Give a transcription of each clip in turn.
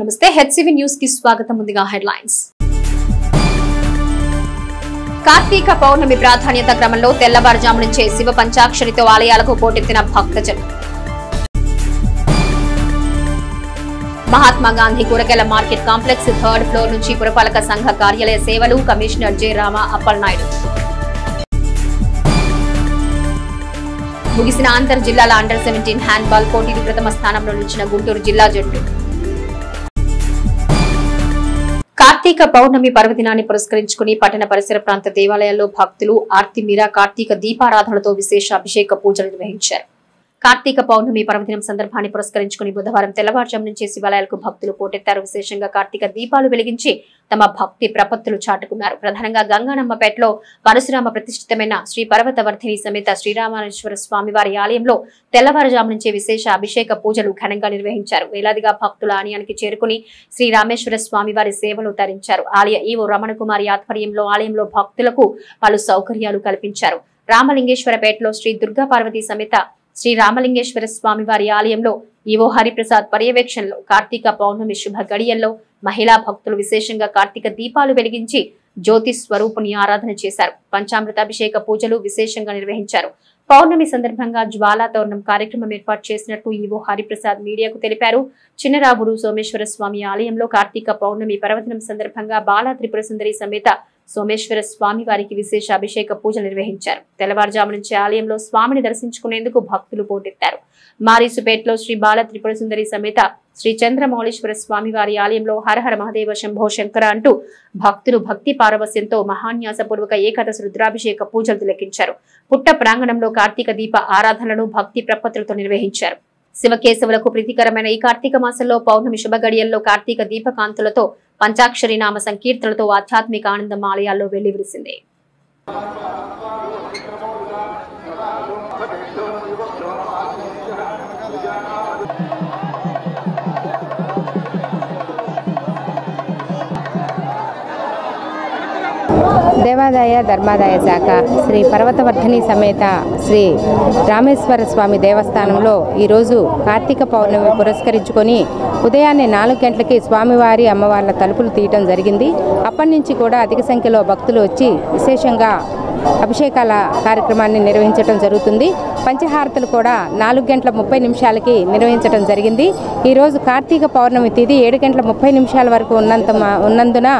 నమస్తే HCV news కి స్వాగతం. ముందుగా హెడ్లైన్స్. కార్తీక పౌర్ణమి ప్రాధాన్యత క్రమంలో తెల్లవారుజాము నుంచే శివ పంచాక్షరితో ఆలయాలకు పోటెత్తిన భక్తజనం. మహాత్మా గాంధీ కూరగాయల మార్కెట్ కాంప్లెక్స్ 3rd ఫ్లోర్ నుంచి పురపాలక సంఘ కార్యాలయ సేవలు కమిషనర్ జె రామ అప్పలనాయుడు. ముగిసిన అంతర్ జిల్లాల అండర్-17 హ్యాండ్బాల్ పోటీలు ప్రథమ స్థానంలో నిలిచిన గుంటూరు జిల్లా జట్టు. కార్తీక పౌర్ణమి పర్వదినాన్ని పురస్కరించుకుని పట్టణ పరిసర ప్రాంత దేవాలయాల్లో భక్తులు ఆర్తి మీరా కార్తీక దీపారాధనలతో విశేష అభిషేక పూజలు నిర్వహించారు. కార్తీక పౌర్ణమి పర్వదినం సందర్భాన్ని పురస్కరించుకుని బుధవారం తెల్లవారుజాము నుంచి శివాలయాలకు భక్తులు పోటెత్తారు. విశేషంగా కార్తీక దీపాలు వెలిగించి తమ భక్తి ప్రపత్తులు చాటుకున్నారు. ప్రధానంగా గంగానమ్మపేటలో పరశురామ ప్రతిష్ఠితమైన శ్రీ పర్వతవర్ధిని సమేత శ్రీరామేశ్వర స్వామివారి ఆలయంలో తెల్లవారుజాము నుంచే విశేష అభిషేక పూజలు ఘనంగా నిర్వహించారు. వేలాదిగా భక్తుల ఆలయానికి చేరుకుని శ్రీ రామేశ్వర స్వామివారి సేవలు తరించారు. ఆలయ ఈవో రమణ కుమారి ఆధ్వర్యంలో ఆలయంలో భక్తులకు పలు సౌకర్యాలు కల్పించారు. రామలింగేశ్వరపేటలో శ్రీ దుర్గా పార్వతి సమేత శ్రీ రామలింగేశ్వర స్వామివారి ఆలయంలో ఈవో హరిప్రసాద్ పర్యవేక్షణలో కార్తీక పౌర్ణమి శుభ గడియల్లో మహిళా భక్తులు విశేషంగా కార్తీక దీపాలు వెలిగించి జ్యోతి స్వరూపుని ఆరాధన చేశారు. పంచామృత అభిషేక పూజలు విశేషంగా నిర్వహించారు. పౌర్ణమి సందర్భంగా జ్వాలా తోరణం కార్యక్రమం ఏర్పాటు చేసినట్టు ఈవో హరిప్రసాద్ మీడియాకు తెలిపారు. చిన్నరావురు సోమేశ్వర స్వామి ఆలయంలో కార్తీక పౌర్ణమి పర్వదినం సందర్భంగా బాలా త్రిపుర సుందరి సమేత సోమేశ్వర స్వామి వారికి విశేష అభిషేక పూజలు నిర్వహించారు. తెల్లవారుజాము నుంచి ఆలయంలో స్వామిని దర్శించుకునేందుకు భక్తులు పోటెత్తారు. మారీసుపేటలో శ్రీ బాల త్రిపుర సుందరి సమేత శ్రీ చంద్రమౌళీశ్వర స్వామి వారి ఆలయంలో హరహర మహదేవ శంభో శంకర అంటూ భక్తులు భక్తి పారవస్యంతో మహాన్యాసపూర్వక ఏకాదశి రుద్రాభిషేక పూజలు తిలకించారు. పుట్ట ప్రాంగణంలో కార్తీక దీప ఆరాధనలను భక్తి ప్రపత్తులతో నిర్వహించారు. శివకేశవులకు ప్రీతికరమైన ఈ కార్తీక మాసంలో పౌర్ణమి శుభ గడియల్లో కార్తీక దీపకాంతులతో పంచాక్షరి నామ సంకీర్తనలతో ఆధ్యాత్మిక ఆనందం ఆలయాల్లో వెల్లివిరిసింది. దేవాదాయ ధర్మాదాయ శాఖ శ్రీ పర్వతవర్ధిని సమేత శ్రీ రామేశ్వర స్వామి దేవస్థానంలో ఈరోజు కార్తీక పౌర్ణమి పురస్కరించుకొని ఉదయాన్నే 4 గంటలకి స్వామివారి అమ్మవార్ల తలుపులు తీయటం జరిగింది. అప్పటి నుంచి కూడా అధిక సంఖ్యలో భక్తులు వచ్చి విశేషంగా అభిషేకాల కార్యక్రమాన్ని నిర్వహించడం జరుగుతుంది. పంచహారతులు కూడా 4 గంటల 30 నిమిషాలకి నిర్వహించడం జరిగింది. ఈరోజు కార్తీక పౌర్ణమి తిథి 7 గంటల 30 నిమిషాల వరకు ఉన్నందున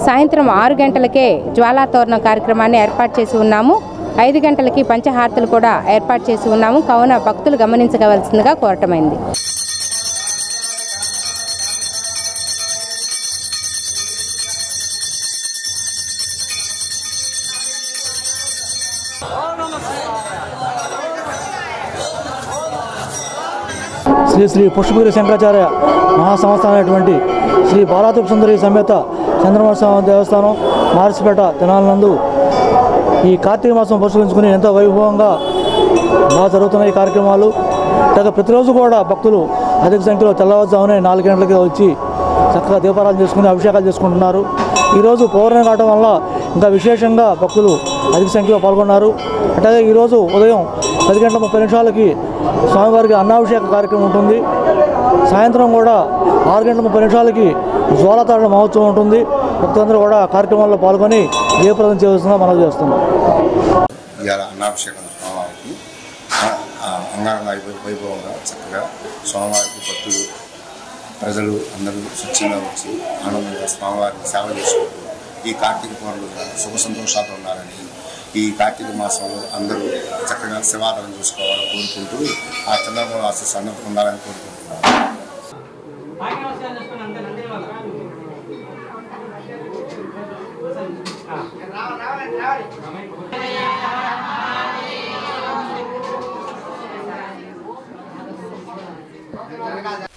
సాయంత్రం 6 గంటలకే జ్వాలా తోరణం కార్యక్రమాన్ని ఏర్పాటు చేసి ఉన్నాము. 5 గంటలకి పంచహారతులు కూడా ఏర్పాటు చేసి ఉన్నాము. కావున భక్తులు గమనించవలసిందిగా కోరటమైంది. శ్రీ శ్రీ పుష్పగిరి శంకరాచార్య మహాసంస్థానమైనటువంటి శ్రీ బాలాత్రిపుర సుందరి సమేత చంద్రమౌళి దేవస్థానం మారిసిపేట తెనాలందు ఈ కార్తీక మాసం పురస్కరించుకుని ఎంతో వైభవంగా బాగా జరుగుతున్న ఈ కార్యక్రమాలు. ప్రతిరోజు కూడా భక్తులు అధిక సంఖ్యలో తెల్లవారుజామునే 4 గంటలకి వచ్చి చక్కగా దీపారాధన చేసుకుని అభిషేకాలు చేసుకుంటున్నారు. ఈరోజు పౌర్ణమి కావడం వల్ల ఇంకా విశేషంగా భక్తులు అధిక సంఖ్యలో పాల్గొన్నారు. అట్లాగే ఈరోజు ఉదయం 10 గంటల 30 నిమిషాలకి స్వామివారికి అన్నాభిషేక కార్యక్రమం ఉంటుంది. సాయంత్రం కూడా 6 గంటల 30 నిమిషాలకి జ్వాలాతోరణ మహోత్సవం ఉంటుంది. భక్తులందరూ కూడా కార్యక్రమాల్లో పాల్గొని జయప్రదం చేయవలసిందిగా మనవి చేస్తున్నాం. ఇవాళ అన్నాభిషేకం స్వామివారికి అంగరంగ వైభవంగా చక్కగా స్వామివారికి భక్తులు ప్రజలు అందరూ స్వచ్ఛంగా వచ్చి ఆనందంగా స్వామివారికి సేవ చేసుకుంటూ ఈ కార్తీక పౌర్ణమి శుభ సంతోషాలు ఉండాలని, ఈ కార్తీక మాసంలో అందరూ చక్కగా శివారాధన చూసుకోవాలని కోరుకుంటూ ఆ చంద్రమౌళి ఆశీస్సు అందరూ ఉండాలని కోరుకుంటున్నాను.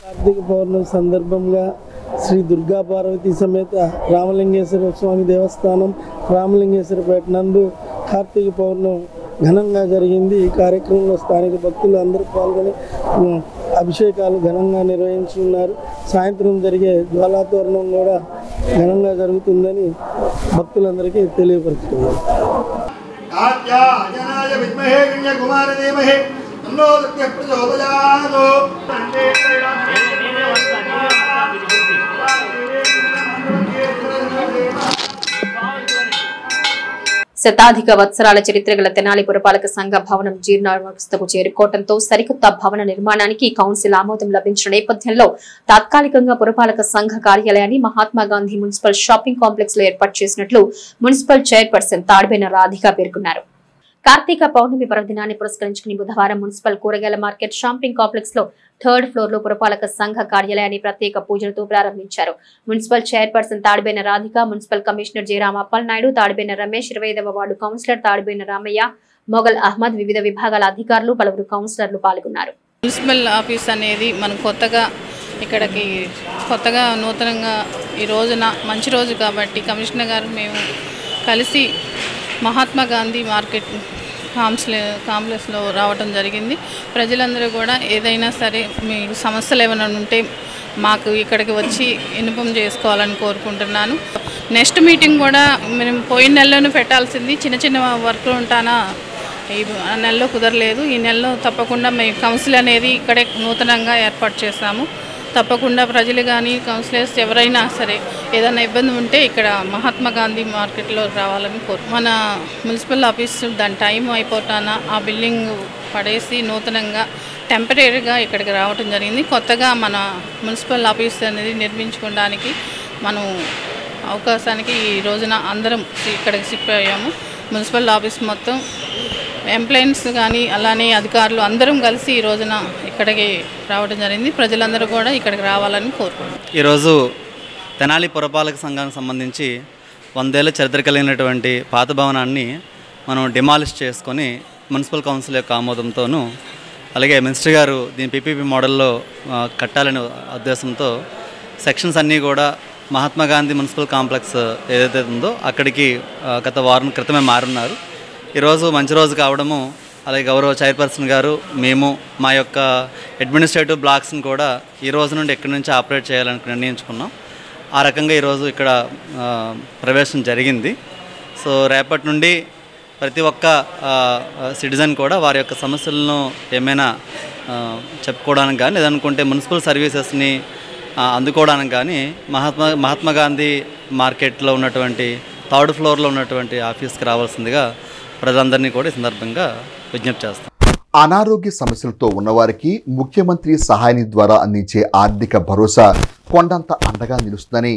కార్తీక పౌర్ణమి సందర్భంగా శ్రీ దుర్గా పార్వతి సమేత రామలింగేశ్వర స్వామి దేవస్థానం రామలింగేశ్వరపేట నందు కార్తీక పౌర్ణమి ఘనంగా జరిగింది. ఈ కార్యక్రమంలో స్థానిక భక్తులు అందరూ పాల్గొని అభిషేకాలు ఘనంగా నిర్వహించున్నారు. సాయంత్రం జరిగే జ్వాలాతోరణం కూడా ఘనంగా జరుగుతుందని భక్తులందరికీ తెలియపరుస్తున్నారు. శతాధిక వత్సరాల చరిత్ర గల తెనాలి పురపాలక సంఘ భవనం జీర్ణావస్థకు చేరుకోవడంతో సరికొత్త భవన నిర్మాణానికి కౌన్సిల్ ఆమోదం లభించిన నేపథ్యంలో తాత్కాలికంగా పురపాలక సంఘ కార్యాలయాన్ని Mahatma Gandhi municipal shopping complex లో ఏర్పాటు చేసినట్లు మున్సిపల్ చైర్పర్సన్ తాడిబేన రాధిక పేర్కొన్నారు. కార్తీక పౌర్ణమి పర్వదినాన్ని పురస్కరించుకుని బుధవారం మున్సిపల్ కూరగాయల మార్కెట్ షాపింగ్ కాంప్లెక్స్ లో 3rd ఫ్లోర్ లో పురపాలక సంఘ కార్యాలయాన్ని ప్రత్యేక పూజలతో ప్రారంభించారు. Municipal chairperson Tadibena Radhika, municipal commissioner Jayarama Appalanaidu, Tadibena Ramesh, 25వ వార్డు కౌన్సిలర్ తాడిబేన రామయ్య, మొగల్ అహ్మద్, వివిధ విభాగాల అధికారులు, పలువురు కౌన్సిలర్లు పాల్గొన్నారు. మున్సిపల్ ఆఫీస్ అనేది మనం కొత్తగా నూతనంగా ఈ రోజున మంచి రోజు కాబట్టి కమిషనర్ గారు మేము కలిసి మహాత్మా గాంధీ మార్కెట్ కాంప్లెక్స్లో రావడం జరిగింది. ప్రజలందరూ కూడా ఏదైనా సరే మీకు సమస్యలు ఏమైనా ఉంటే మాకు ఇక్కడికి వచ్చి ఇన్ఫార్మ్ చేసుకోవాలని కోరుకుంటున్నాను. నెక్స్ట్ మీటింగ్ కూడా మేము పోయిన నెలలోనే పెట్టాల్సింది, చిన్న వర్క్లు ఉంటానా ఈ నెలలో కుదరలేదు. ఈ నెలలో తప్పకుండా మేము కౌన్సిల్ అనేది ఇక్కడే నూతనంగా ఏర్పాటు చేస్తాము. తప్పకుండా ప్రజలు కానీ కౌన్సిలర్స్ ఎవరైనా సరే ఏదైనా ఇబ్బంది ఉంటే ఇక్కడ మహాత్మా గాంధీ మార్కెట్లో రావాలని మన మున్సిపల్ ఆఫీస్ దాని టైం అయిపోతానా ఆ బిల్డింగ్ పడేసి నూతనంగా టెంపరీగా ఇక్కడికి రావడం జరిగింది. కొత్తగా మన మున్సిపల్ ఆఫీస్ అనేది నిర్మించుకోవడానికి మనం అవకాశానికి ఈ రోజున అందరం ఇక్కడికి షిఫ్ట్ అయ్యాము. మున్సిపల్ ఆఫీస్ మొత్తం ఎంప్లాయీస్ కానీ అలానే అధికారులు అందరం కలిసి ఈ రోజున ఇక్కడికి రావడం జరిగింది. ప్రజలందరూ కూడా ఇక్కడికి రావాలని కోరుకుంటున్నాం. ఈరోజు తెనాలి పురపాలక సంఘానికి సంబంధించి 100 ఏళ్ల చరిత్ర కలిగినటువంటి పాత భవనాన్ని మనం డిమాలిష్ చేసుకొని మున్సిపల్ కౌన్సిల్ యొక్క ఆమోదంతోనూ అలాగే మినిస్టర్ గారు దీని పీపీపీ మోడల్లో కట్టాలనే ఉద్దేశంతో సెక్షన్స్ అన్నీ కూడా మహాత్మా గాంధీ మున్సిపల్ కాంప్లెక్స్ ఏదైతే ఉందో అక్కడికి గత వారం క్రితమే మారున్నారు. ఈరోజు మంచి రోజు కావడము అలాగే గౌరవ చైర్పర్సన్ గారు మేము మా యొక్క అడ్మినిస్ట్రేటివ్ బ్లాక్స్ని కూడా ఈ రోజు నుండి ఇక్కడి నుంచి ఆపరేట్ చేయాలని నిర్ణయించుకున్నాం. ఆ రకంగా ఈరోజు ఇక్కడ ప్రవేశం జరిగింది. సో రేపటి నుండి ప్రతి ఒక్క సిటిజన్ కూడా వారి యొక్క సమస్యలను ఏమైనా చెప్పుకోవడానికి కానీ లేదనుకుంటే మున్సిపల్ సర్వీసెస్ని అందుకోవడానికి కానీ మహాత్మా గాంధీ మార్కెట్లో ఉన్నటువంటి 3rd ఫ్లోర్లో ఉన్నటువంటి ఆఫీస్కి రావాల్సిందిగా ప్రజలందరినీ కూడా ఈ సందర్భంగా విజ్ఞప్తి చేస్తాం. అనారోగ్య సమస్యలతో ఉన్నవారికి ముఖ్యమంత్రి సహాయనిధి ద్వారా అందించే ఆర్థిక భరోసా కొండంత అండగా నిలుస్తుందని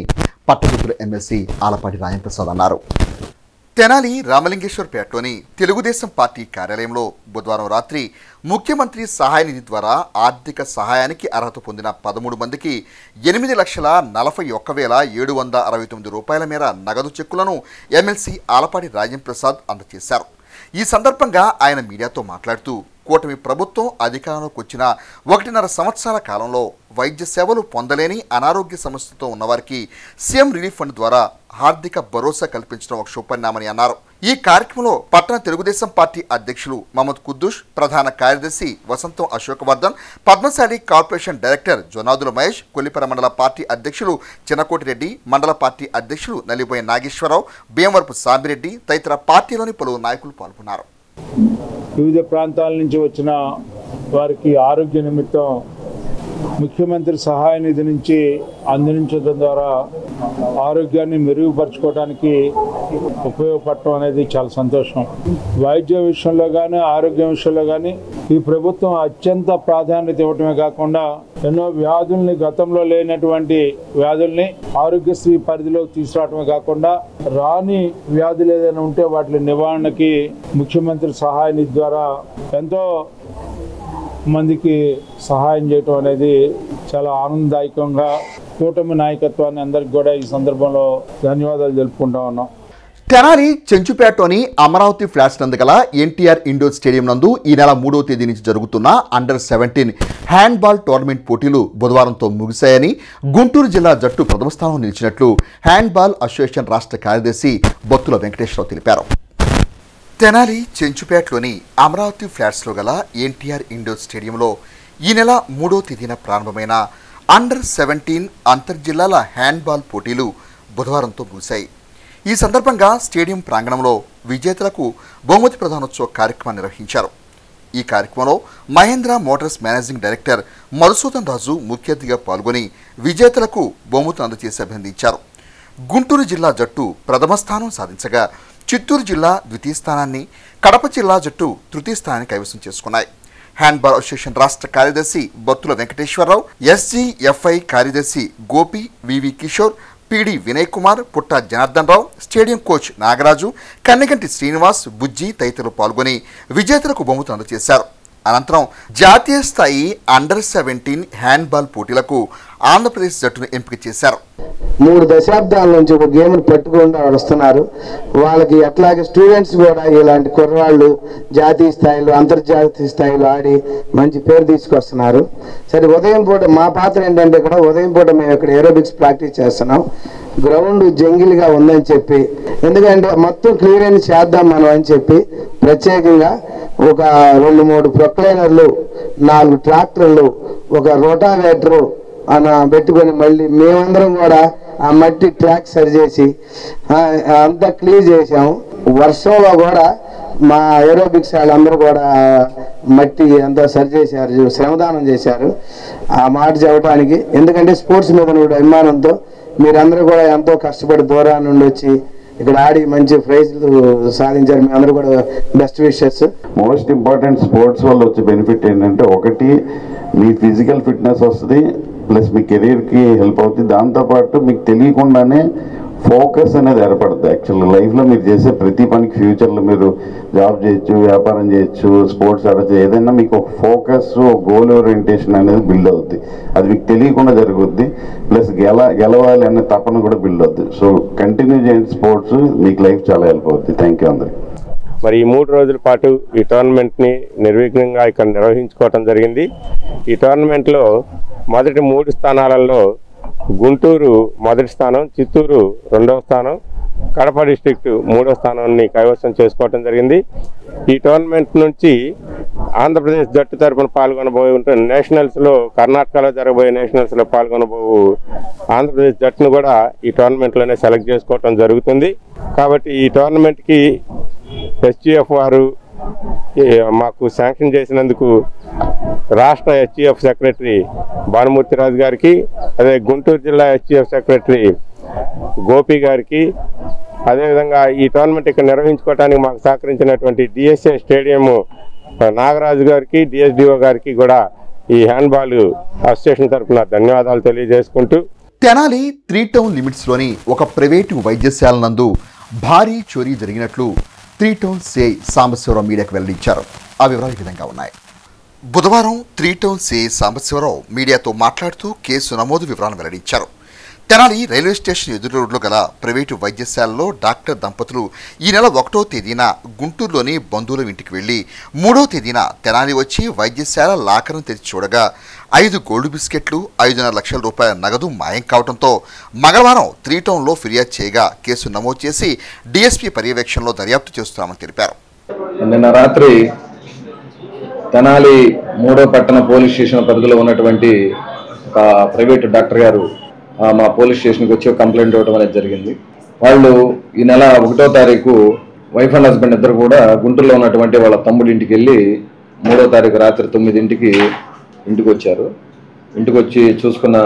పట్టభద్రుల ఎమ్మెల్సీ ఆలపాటి రాజప్రసాద్ అన్నారు. తెనాలి రామలింగేశ్వరపేటలోని తెలుగుదేశం పార్టీ కార్యాలయంలో బుధవారం రాత్రి ముఖ్యమంత్రి సహాయనిధి ద్వారా ఆర్థిక సహాయానికి అర్హత పొందిన 13 మందికి 8,41,769 రూపాయల మేర నగదు చెక్కులను ఎమ్మెల్సీ ఆలపాటి రాజప్రసాద్ అందజేశారు. ఈ సందర్భంగా ఆయన మీడియాతో మాట్లాడుతూ కూటమి ప్రభుత్వం అధికారంలోకి వచ్చిన 1.5 సంవత్సరాల కాలంలో వైద్య సేవలు పొందలేని అనారోగ్య సమస్యలతో ఉన్నవారికి సీఎం రిలీఫ్ ఫండ్ ద్వారా ఆర్థిక భరోసా కల్పించడం ఒక శుభపరిణామని అన్నారు. ఈ కార్యక్రమంలో పట్టణ తెలుగుదేశం పార్టీ అధ్యక్షులు మహమ్మద్ కుద్దూష్, ప్రధాన కార్యదర్శి వసంతం అశోకవర్ధన్, పద్మశాలి కార్పొరేషన్ డైరెక్టర్ జొనాదుల మహేష్, కొల్లిపర మండల పార్టీ అధ్యక్షులు చిన్నకోటిరెడ్డి, మండల పార్టీ అధ్యక్షులు నలిబోయ నాగేశ్వరరావు, భీమవరపు సాంబిరెడ్డి తదితర పార్టీలోని పలువురు నాయకులు పాల్గొన్నారు. వివిధ ప్రాంతాల నుంచి వచ్చిన వారికి ఆరోగ్య నిమిత్తం ముఖ్యమంత్రి సహాయ నిధి నుంచి అందించడం ద్వారా ఆరోగ్యాన్ని మెరుగుపరచుకోవడానికి ఉపయోగపడటం అనేది చాలా సంతోషం. వైద్య విషయంలో కానీ ఆరోగ్యం విషయంలో కానీ ఈ ప్రభుత్వం అత్యంత ప్రాధాన్యత ఇవ్వటమే కాకుండా ఎన్నో వ్యాధుల్ని, గతంలో లేనటువంటి వ్యాధుల్ని ఆరోగ్యశ్రీ పరిధిలోకి తీసుకురావటమే కాకుండా రాని వ్యాధులు ఏదైనా ఉంటే వాటి నివారణకి ముఖ్యమంత్రి సహాయ నిధి ద్వారా ఎంతో మందికి సహాయం చేయటం అనేది చాలా ఆనందదాయకంగా కూటమి నాయకత్వాన్ని అందరికి కూడా ఈ సందర్భంలో ధన్యవాదాలు తెలుపుకుంటా ఉన్నాం. తెనాలి చెంచుపేటలోని అమరావతి ఫ్లాట్స్ నందు గల ఎన్టీఆర్ ఇండోర్ స్టేడియం నందు ఈ నెల 3వ తేదీ నుంచి జరుగుతున్న అండర్-17 హ్యాండ్బాల్ టోర్నమెంట్ పోటీలు బుధవారంతో ముగిశాయని గుంటూరు జిల్లా జట్టు ప్రథమ స్థానంలో నిలిచినట్లు హ్యాండ్బాల్ అసోసియేషన్ రాష్ట్ర కార్యదర్శి బొత్తుల వెంకటేశ్వరరావు తెలిపారు. తెనాలి చెంచుపేటలోని అమరావతి ఫ్లాట్స్లో గల ఎన్టీఆర్ ఇండోర్ స్టేడియంలో ఈ నెల 3వ తేదీన ప్రారంభమైన అండర్-17 అంతర్జిల్లాల హ్యాండ్బాల్ పోటీలు బుధవారంతో ముగిశాయి. ఈ సందర్భంగా స్టేడియం ప్రాంగణంలో విజేతలకు బహుమతి ప్రదానోత్సవ కార్యక్రమాన్ని నిర్వహించారు. ఈ కార్యక్రమంలో Mahendra motors managing director Madhusudan Raju ముఖ్య అతిథిగా పాల్గొని విజేతలకు బహుమతులు అందజేసి అభినందించారు. గుంటూరు జిల్లా జట్టు ప్రథమ స్థానం సాధించగా చిత్తూరు జిల్లా ద్వితీయ స్థానాన్ని, కడప జిల్లా జట్టు తృతీయ స్థానాన్ని కైవసం చేసుకున్నాయి. హ్యాండ్బాల్ అసోసియేషన్ రాష్ట్ర కార్యదర్శి బత్తుల వెంకటేశ్వరరావు, ఎస్జీఎఫ్ఐ కార్యదర్శి గోపి, వివి కిషోర్, పిడి వినయ్ కుమార్, పుట్ట జనార్దన్ రావు, స్టేడియం కోచ్ నాగరాజు, కన్నెగంటి శ్రీనివాస్, బుజ్జి తదితరులు పాల్గొని విజేతలకు బహుమతులు అందజేశారు. అనంతరం జాతీయ స్థాయి అండర్-17 హ్యాండ్బాల్ పోటీలకు ఆంధ్రప్రదేశ్ జట్టును ఎంపిక చేశారు. 3 దశాబ్దాల నుంచి ఒక గేమ్ని పట్టుకుండా వస్తున్నారు. వాళ్ళకి అట్లాగే స్టూడెంట్స్ కూడా ఇలాంటి కుర్రాళ్ళు జాతీయ స్థాయిలో, అంతర్జాతీయ స్థాయిలో ఆడి మంచి పేరు తీసుకొస్తున్నారు. సరే, ఉదయం పూట మా పాత్ర ఏంటంటే ఇక్కడ ఉదయం పూట మేము ఇక్కడ ఏరోబిక్స్ ప్రాక్టీస్ చేస్తున్నాం. గ్రౌండ్ జంగిల్గా ఉందని చెప్పి, ఎందుకంటే మొత్తం క్లియరెన్స్ చేద్దాం మనం అని చెప్పి ప్రత్యేకంగా ఒక 2-3 ప్రొక్లైనర్లు, 4 ట్రాక్టర్లు, ఒక రోటావేటరు పెట్టుకొని మళ్ళీ మేమందరం కూడా ఆ మట్టి ట్రాక్ సరిచేసి అంతా క్లీన్ చేసాము. వర్షంలో కూడా మా ఏరోబిక్స్ వాళ్ళందరూ కూడా మట్టి అంతా సరిచేశారు, శ్రమదానం చేశారు. ఆ మాట చెప్పడానికి, ఎందుకంటే స్పోర్ట్స్ మీద కూడా అభిమానంతో మీరందరూ కూడా ఎంతో కష్టపడి దూరం నుండి వచ్చి ఇక్కడ ఆడి మంచి ప్రైజ్లు సాధించారు. మీ అందరూ కూడా best wishes. Most important sports వల్ల వచ్చే బెనిఫిట్ ఏంటంటే, ఒకటి మీ ఫిజికల్ ఫిట్నెస్ వస్తుంది, ప్లస్ మీ కెరీర్కి హెల్ప్ అవుతుంది. దాంతోపాటు మీకు తెలియకుండానే ఫోకస్ అనేది ఏర్పడుతుంది. యాక్చువల్గా లైఫ్లో మీరు చేసే ప్రతి పనికి ఫ్యూచర్లో మీరు జాబ్ చేయొచ్చు, వ్యాపారం చేయొచ్చు, స్పోర్ట్స్ ఆడచ్చు, ఏదైనా మీకు ఒక ఫోకస్, గోల్ ఓరియంటేషన్ అనేది బిల్డ్ అవుద్ది. అది మీకు తెలియకుండా జరుగుద్ది. ప్లస్ గెలవాలి అనే తపన కూడా బిల్డ్ అవుద్ది. సో కంటిన్యూ చేయండి స్పోర్ట్స్, మీకు లైఫ్ చాలా హెల్ప్ అవుద్ది. థ్యాంక్ యూ అందరికి. మరి ఈ 3 రోజుల పాటు ఈ టోర్నమెంట్ని నిర్విఘ్నంగా ఇక్కడ నిర్వహించుకోవటం జరిగింది. ఈ టోర్నమెంట్లో మొదటి 3 స్థానాలలో గుంటూరు మొదటి స్థానం, చిత్తూరు 2వ స్థానం, కడప డిస్ట్రిక్ట్ 3వ స్థానాన్ని కైవసం చేసుకోవటం జరిగింది. ఈ టోర్నమెంట్ నుంచి ఆంధ్రప్రదేశ్ జట్టు తరఫున పాల్గొనబోయే ఉంటుంది నేషనల్స్లో, కర్ణాటకలో జరగబోయే నేషనల్స్లో పాల్గొనబోయే ఆంధ్రప్రదేశ్ జట్టును కూడా ఈ టోర్నమెంట్లోనే సెలెక్ట్ చేసుకోవటం జరుగుతుంది. కాబట్టి ఈ టోర్నమెంట్కి ఎస్జీఎఫ్ వారు మాకు శాంక్షన్ చేసినందుకు రాష్ట్ర హెచ్ఈఎఫ్ సెక్రటరీ భానుమూర్తిరాజు గారికి, అదే గుంటూరు జిల్లా హెచ్ఈఎఫ్ సెక్రటరీ గోపి గారికి, అదేవిధంగా ఈ టోర్నమెంట్ ఇక్కడ నిర్వహించుకోవడానికి మాకు సహకరించినటువంటి డిఎస్ఏ స్టేడియం నాగరాజు గారికి, డిఎస్డిఓ గారికి కూడా ఈ హ్యాండ్బాల్ అసోసియేషన్ తరఫున ధన్యవాదాలు తెలియజేసుకుంటూ, తెనాలి 3 టౌన్ లిమిట్స్లోని ఒక ప్రైవేటు వైద్యశాల నందు భారీ చోరీ జరిగినట్లు 3 టౌన్ సిఐ సాంబశివరావు మీడియాకు వెల్లడించారు. ఆ వివరాలు ఈ విధంగా ఉన్నాయి. బుధవారం 3 టౌన్ సిఐ సాంబశివరావు మీడియాతో మాట్లాడుతూ కేసు నమోదు వివరాలను వెల్లడించారు. తెనాలి రైల్వే స్టేషన్ ఎదురు రోడ్లో గల ప్రైవేటు వైద్యశాలలో డాక్టర్ దంపతులు ఈ నెల 1వ తేదీన గుంటూరులోని బంధువుల ఇంటికి వెళ్లి 3వ తేదీన తెనాలి వచ్చి వైద్యశాల లాకర్ను తెరిచి చూడగా 5 గోల్డ్ బిస్కెట్లు, 5.5 లక్షల రూపాయల నగదు మాయం కావడంతో మంగళవారం 3 టౌన్లో ఫిర్యాదు చేయగా కేసు నమోదు చేసి డీఎస్పీ పర్యవేక్షణలో దర్యాప్తు చేస్తున్నామని తెలిపారు. నిన్న రాత్రి తెనాలి 3వ పట్టణ పోలీస్ స్టేషన్ పరిధిలో ఉన్నటువంటి ఒక ప్రైవేటు డాక్టర్ గారు మా పోలీస్ స్టేషన్కి వచ్చి కంప్లైంట్ ఇవ్వడం అనేది జరిగింది. వాళ్ళు ఈ నెల 1వ తారీఖు వైఫ్ అండ్ హస్బెండ్ ఇద్దరు కూడా గుంటూరులో ఉన్నటువంటి వాళ్ళ తమ్ముడి ఇంటికి వెళ్ళి 3వ తారీఖు రాత్రి 9ంటికి ఇంటికి వచ్చారు. ఇంటికి వచ్చి చూసుకున్న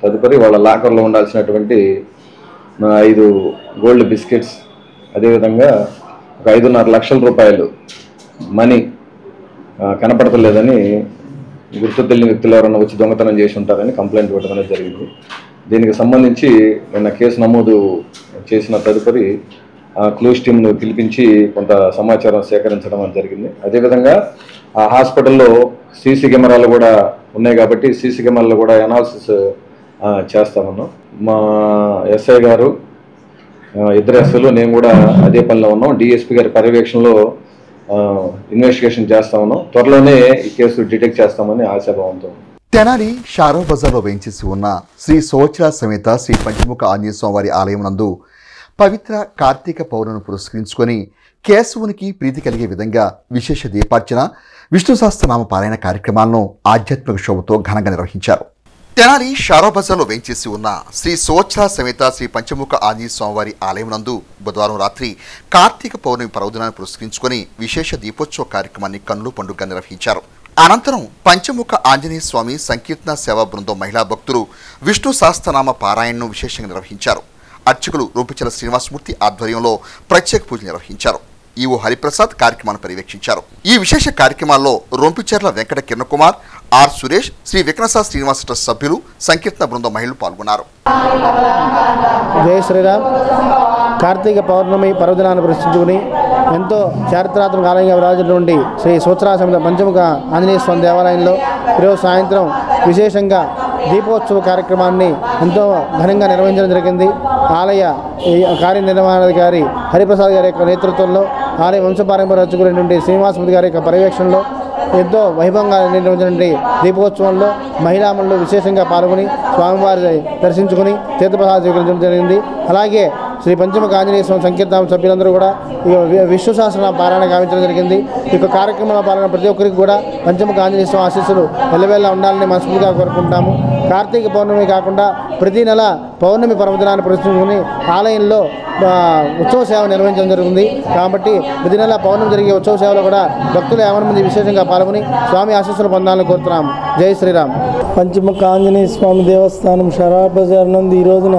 తదుపరి వాళ్ళ లాకర్లో ఉండాల్సినటువంటి 5 గోల్డ్ బిస్కెట్స్, అదేవిధంగా ఒక 5.5 లక్షల రూపాయలు మనీ కనపడతలేదని, గుర్తు తెలియని వ్యక్తులు ఎవరన్నా వచ్చి దొంగతనం చేసి ఉంటారని కంప్లైంట్ ఇవ్వడం అనేది జరిగింది. దీనికి సంబంధించి నిన్న కేసు నమోదు చేసిన తదుపరి క్లూస్ టీమ్ను పిలిపించి కొంత సమాచారం సేకరించడం అనేది జరిగింది. అదేవిధంగా ఆ హాస్పిటల్లో సీసీ కెమెరాలు కూడా ఉన్నాయి కాబట్టి సీసీ కెమెరాలు కూడా అనాలిసిస్ చేస్తామన్నాం. మా ఎస్ఐ గారు, ఇద్దరు ఎస్ఐలు, నేను కూడా అదే పనిలో ఉన్నాం. డిఎస్పీ గారి పర్యవేక్షణలో ఇన్వెస్టిగేషన్ చేస్తా ఉన్నాం. త్వరలోనే ఈ కేసు డిటెక్ట్ చేస్తామని ఆశాభావంతో. తెనాలి షారో బజార్లో వేయించేసి ఉన్న శ్రీ సోచరా సమేత శ్రీ పంచముఖ ఆంజనేయ స్వామివారి ఆలయం నందు పవిత్ర కార్తీక పౌర్ణమిని పురస్కరించుకొని కేశవునికి ప్రీతి కలిగే విధంగా విశేష దీపార్చన, విష్ణు సహస్రనామ పారాయణ కార్యక్రమాలను ఆధ్యాత్మిక శోభతో ఘనంగా నిర్వహించారు. తెనాలి షారో బజార్లో వేయించేసి ఉన్న శ్రీ సోచరా సమేత శ్రీ పంచముఖ ఆంజనేయ స్వామివారి ఆలయం నందు బుధవారం రాత్రి కార్తీక పౌర్ణమి పర్వదినాన్ని పురస్కరించుకొని విశేష దీపోత్సవ కార్యక్రమాన్ని కన్నుల పండుగగా నిర్వహించారు. అనంతరం పంచముఖ ఆంజనేయ స్వామి సంకీర్తన సేవా బృందం మహిళా భక్తులు విష్ణు సహస్రనామ పారాయణను విశేషంగా నిర్వహించారు. అర్చకులు రూపచల శ్రీనివాసమూర్తి ఆధ్వర్యంలో ప్రత్యేక పూజలు నిర్వహించారు. ఈవో హరిప్రసాద్ కార్యక్రమాన్ని పర్యవేక్షించారు. ఈ విశేష కార్యక్రమాల్లో రొంపిచెర్ల వెంకట కిరణ్ కుమార్, ఆర్ సురేష్, శ్రీ వికనస శ్రీనివాస ట్రస్ట్ సభ్యులు, సంకీర్తన బృందం మహిళలు పాల్గొన్నారు. జై శ్రీరామ్. కార్తీక పౌర్ణమి పర్వదినాన్ని ప్రశ్నించుకుని ఎంతో చారిత్రాత్మక ఆలయంగా విరాజినటువంటి శ్రీ సూత్రా సమేత పంచముఖ ఆంజనేయ స్వామి దేవాలయంలో ఈరోజు సాయంత్రం విశేషంగా దీపోత్సవ కార్యక్రమాన్ని ఎంతో ఘనంగా నిర్వహించడం జరిగింది. ఆలయ కార్యనిర్వహణాధికారి హరిప్రసాద్ గారి యొక్క నేతృత్వంలో, ఆలయ వంశపారంపర్య అర్చకులైనటువంటి శ్రీనివాసమూర్తి గారి యొక్క పర్యవేక్షణలో ఎంతో వైభవంగా నిర్వహించినటువంటి దీపోత్సవంలో మహిళామణులు విశేషంగా పాల్గొని స్వామివారి దర్శించుకుని తీర్థప్రసాదం స్వీకరించడం జరిగింది. అలాగే శ్రీ పంచముఖ ఆంజనేయ స్వామి సంకీర్తన సభ్యులందరూ కూడా విష్ణు సహస్రనామ పారాయణ గావించడం జరిగింది. ఈ యొక్క కార్యక్రమంలో పాల్గొన్న ప్రతి ఒక్కరికి కూడా పంచముఖ ఆంజనేయ స్వామి ఆశీస్సులు ఎల్లవేళలా ఉండాలని మనస్ఫూర్తిగా కోరుకుంటాము. కార్తీక పౌర్ణమి కాకుండా ప్రతి నెల పౌర్ణమి పర్వదినాన్ని పురస్కరించుకుని ఆలయంలో ఉత్సవ సేవ నిర్వహించడం జరుగుతుంది. కాబట్టి ప్రతి నెల పౌర్ణమి జరిగే ఉత్సవ సేవలో కూడా భక్తులు 50 మంది విశేషంగా పాల్గొని స్వామి ఆశీస్సులు పొందాలని కోరుతున్నాము. జై శ్రీరామ్. పంచముఖ ఆంజనేయ స్వామి దేవస్థానం షరాబ్ బజార్ నందు ఈ రోజున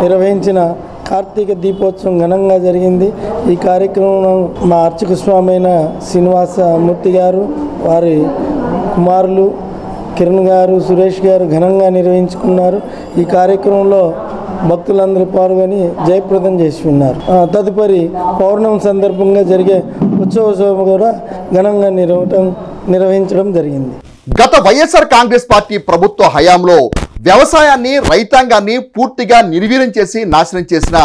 నిర్వహించిన కార్తీక దీపోత్సవం ఘనంగా జరిగింది. ఈ కార్యక్రమంలో మా అర్చక స్వామి అయిన శ్రీనివాసమూర్తి గారు, వారి కుమారులు కిరణ్ గారు, సురేష్ గారు ఘనంగా నిర్వహించుకున్నారు. ఈ కార్యక్రమంలో భక్తులందరూ పాల్గొని జయప్రదం చేసి ఉన్నారు. తదుపరి పౌర్ణమి సందర్భంగా జరిగే ఉత్సవం కూడా ఘనంగా నిర్వహించడం జరిగింది. గత వైఎస్ఆర్ కాంగ్రెస్ పార్టీ ప్రభుత్వ హయాంలో వ్యవసాయాన్ని, రైతాంగాన్ని పూర్తిగా నిర్వీర్యం చేసి నాశనం చేసిన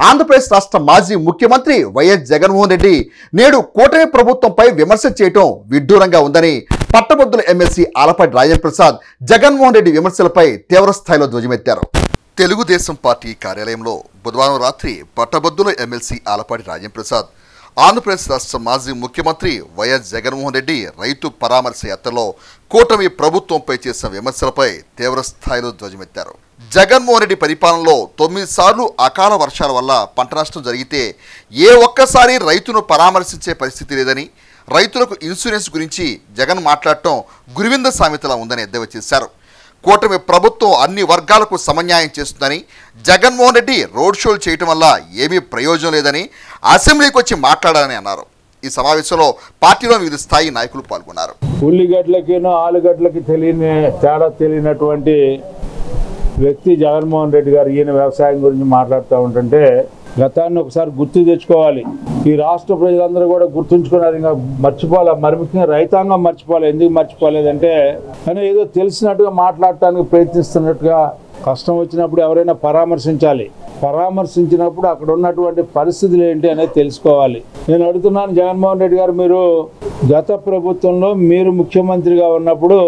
ఆంధ్రప్రదేశ్ రాష్ట్ర మాజీ ముఖ్యమంత్రి వైఎస్ జగన్మోహన్ రెడ్డి నేడు కూటమి ప్రభుత్వంపై విమర్శ చేయడం విడ్డూరంగా ఉందని పట్టభద్రుల ఎమ్మెల్సీ ఆలపాటి రాజేంద్ర ప్రసాద్ జగన్మోహన్ రెడ్డి విమర్శలపై తీవ్రస్థాయిలో ధ్వజమెత్తారు. తెలుగుదేశం పార్టీ కార్యాలయంలో బుధవారం రాత్రి పట్టభద్రుల ఎమ్మెల్సీ ఆలపాటి రాజేంద్ర ప్రసాద్ ఆంధ్రప్రదేశ్ రాష్ట్ర మాజీ ముఖ్యమంత్రి వైఎస్ జగన్మోహన్ రెడ్డి రైతు పరామర్శ యాత్రలో కూటమి ప్రభుత్వంపై చేసిన విమర్శలపై తీవ్రస్థాయిలో ధ్వజమెత్తారు. జగన్మోహన్ రెడ్డి పరిపాలనలో 9 సార్లు అకాల వర్షాల వల్ల పంట నష్టం జరిగితే ఏ ఒక్కసారి రైతును పరామర్శించే పరిస్థితి లేదని, రైతులకు ఇన్సూరెన్స్ గురించి జగన్ మాట్లాడటం గురువింద సామెతలా ఉందని ఎద్దేవా చేశారు. కూటమి ప్రభుత్వం అన్ని వర్గాలకు సమన్యాయం చేస్తుందని, జగన్మోహన్ రెడ్డి రోడ్ షోలు చేయటం వల్ల ఏమీ ప్రయోజనం లేదని అసెంబ్లీకి వచ్చి మాట్లాడాలని అన్నారు. ఈ సమావేశంలో పార్టీలో వివిధ స్థాయి నాయకులు పాల్గొన్నారు. ఉల్లిగడ్డలకినో ఆలుగడ్డలకి తేడా తెలియనటువంటి వ్యక్తి జగన్మోహన్ రెడ్డి గారు ఈయన వ్యవసాయం గురించి మాట్లాడుతూ ఉంటుంటే గతాన్ని ఒకసారి గుర్తు తెచ్చుకోవాలి. ఈ రాష్ట్ర ప్రజలందరూ కూడా గుర్తుంచుకున్నారు. ఇంకా మర్చిపోలే, మరి ముఖ్యంగా రైతాంగం మర్చిపోలే. ఎందుకు మర్చిపోలేదంటే కానీ ఏదో తెలిసినట్టుగా మాట్లాడటానికి ప్రయత్నిస్తున్నట్టుగా, కష్టం వచ్చినప్పుడు ఎవరైనా పరామర్శించాలి. పరామర్శించినప్పుడు అక్కడ ఉన్నటువంటి పరిస్థితులు ఏంటి అనేది తెలుసుకోవాలి. నేను అడుగుతున్నాను జగన్మోహన్ రెడ్డి గారు, మీరు గత ప్రభుత్వంలో మీరు ముఖ్యమంత్రిగా ఉన్నప్పుడు